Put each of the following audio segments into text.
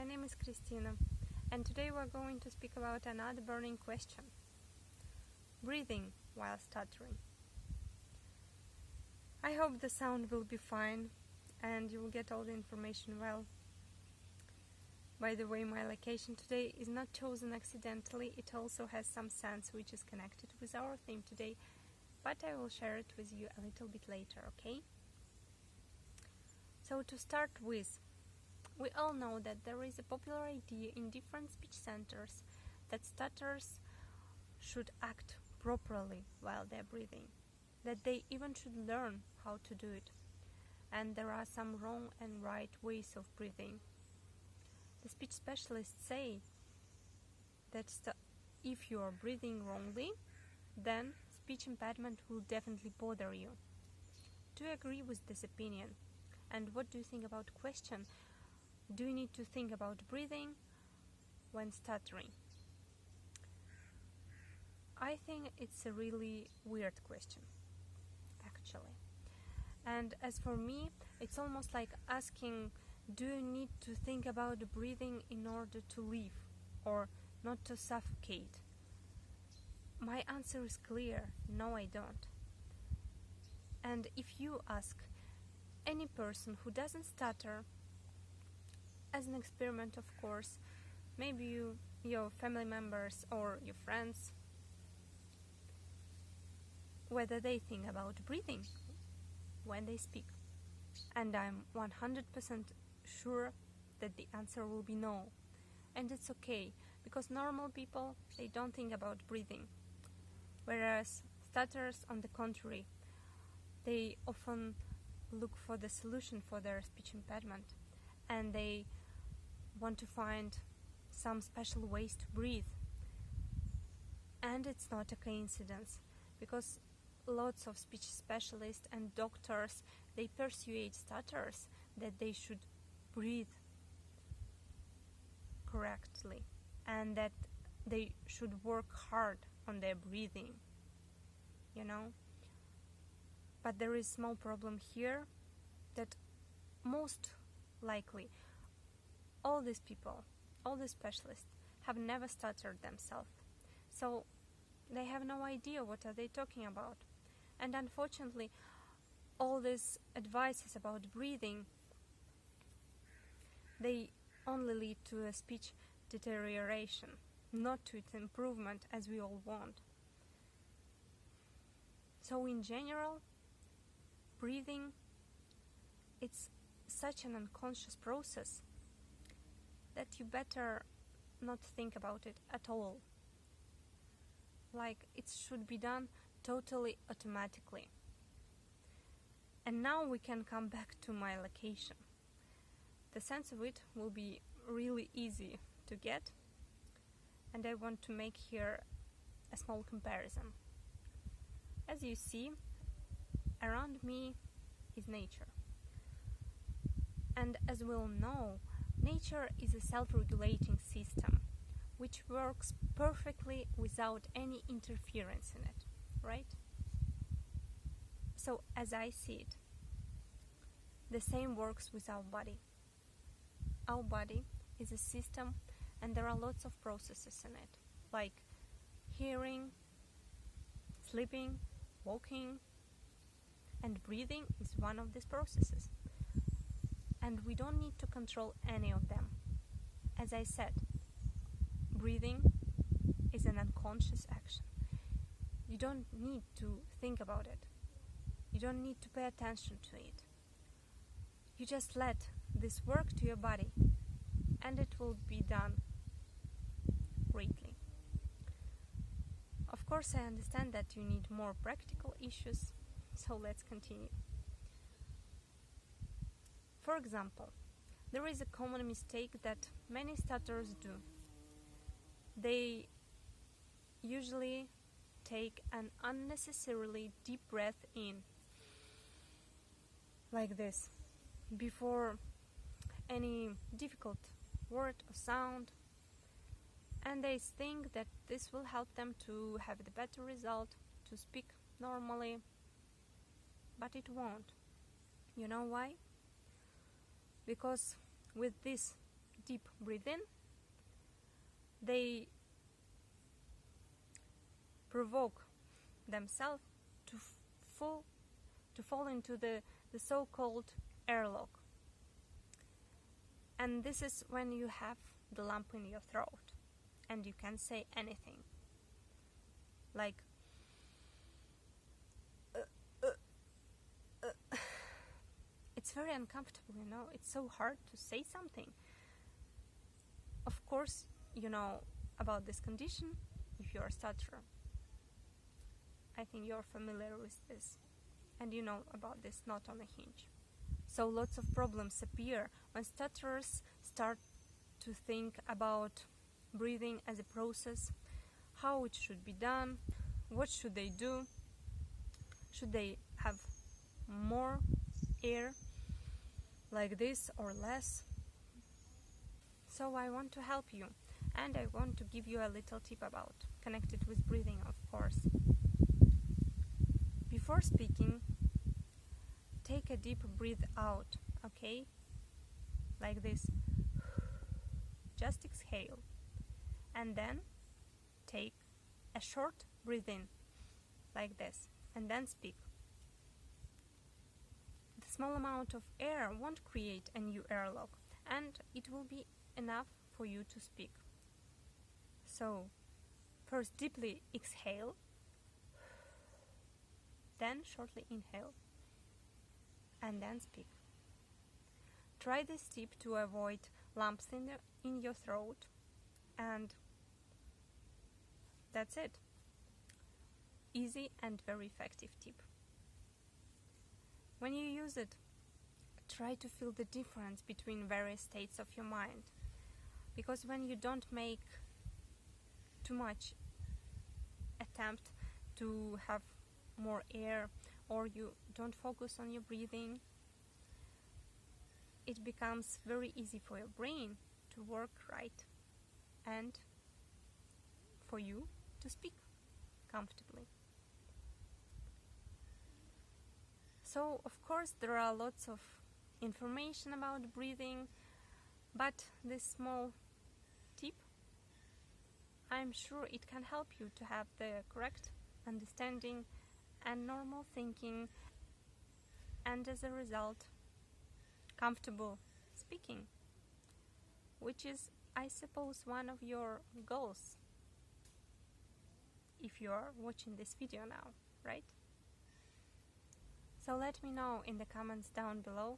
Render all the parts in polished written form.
my name is Kristina, and today we're going to speak about another burning question: breathing while stuttering. I hope the sound will be fine and you will get all the information well. By the way, my location today is not chosen accidentally, it also has some sense which is connected with our theme today, but I will share it with you a little bit later, okay? So to start with, we all know that there is a popular idea in different speech centers that stutterers should act properly while they're breathing, that they even should learn how to do it, and there are some wrong and right ways of breathing. The speech specialists say that if you are breathing wrongly, then speech impediment will definitely bother you. Do you agree with this opinion? And what do you think about the question, do you need to think about breathing when stuttering? I think it's a really weird question, actually. And as for me, it's almost like asking, do you need to think about the breathing in order to live or not to suffocate? My answer is clear: no, I don't. And if you ask any person who doesn't stutter, as an experiment of course, maybe your family members or your friends, whether they think about breathing when they speak, and I'm 100% sure that the answer will be no. And it's okay, because normal people, they don't think about breathing, whereas stutterers, on the contrary, they often look for the solution for their speech impediment, and they want to find some special ways to breathe. And it's not a coincidence, because lots of speech specialists and doctors, they persuade stutterers that they should breathe correctly and that they should work hard on their breathing, But there is a small problem here, that most likely all these people, all these specialists, have never stuttered themselves, so they have no idea what are they talking about. And unfortunately, all these advices about breathing, they only lead to a speech deterioration, not to its improvement as we all want. So in general, breathing, it's such an unconscious process that you better not think about it at all. Like, it should be done totally automatically. And now we can come back to my location. The sense of it will be really easy to get, and I want to make here a small comparison. As you see, around me is nature. And as we all know, nature is a self-regulating system which works perfectly without any interference in it, right? So as I see it, the same works with our body. Our body is a system, and there are lots of processes in it, like hearing, sleeping, walking, and breathing is one of these processes. And we don't need to control any of them. As I said, breathing is an unconscious action. You don't need to think about it. You don't need to pay attention to it. You just let this work to your body, and it will be done greatly. Of course, I understand that you need more practical issues, so let's continue. For example, there is a common mistake that many stutterers do. They usually take an unnecessarily deep breath in, like this, before any difficult word or sound, and they think that this will help them to have the better result, to speak normally, but it won't. You know why? Because with this deep breath in, they provoke themselves to fall into the so-called airlock. And this is when you have the lump in your throat and you can say anything. Like it's very uncomfortable, you know. It's so hard to say something. Of course, you know about this condition if you're a stutterer. I think you're familiar with this and you know about this not on a hinge. So lots of problems appear when stutterers start to think about breathing as a process, how it should be done, what should they do, should they have more air like this or less. So I want to help you, and I want to give you a little tip about, connected with breathing, of course. Before speaking, take a deep breath out, okay? Like this. Just exhale. And then take a short breath in, like this, and then speak. The small amount of air won't create a new airlock, and it will be enough for you to speak. So, first deeply exhale, then shortly inhale, and then speak. Try this tip to avoid lumps in your throat, and that's it. Easy and very effective tip. When you use it, try to feel the difference between various states of your mind, because when you don't make too much attempt to have more air, or you don't focus on your breathing, it becomes very easy for your brain to work right and for you to speak comfortably. So, of course, there are lots of information about breathing, but this small tip, I'm sure it can help you to have the correct understanding and normal thinking, and as a result, comfortable speaking, which is, I suppose, one of your goals if you are watching this video now, right? So let me know in the comments down below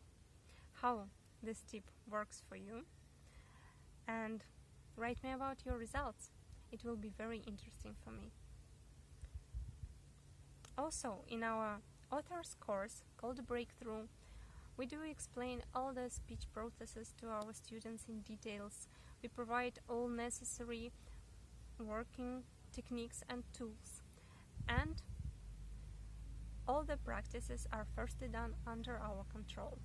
how this tip works for you, and write me about your results. It will be very interesting for me. Also, in our author's course called Breakthrough, we do explain all the speech processes to our students in details. We provide all necessary working techniques and tools, and all the practices are firstly done under our control.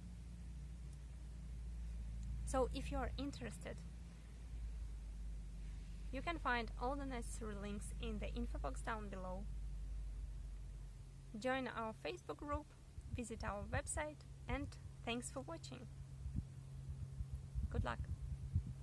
So if you are interested, you can find all the necessary links in the info box down below. Join our Facebook group, visit our website, and thanks for watching. Good luck!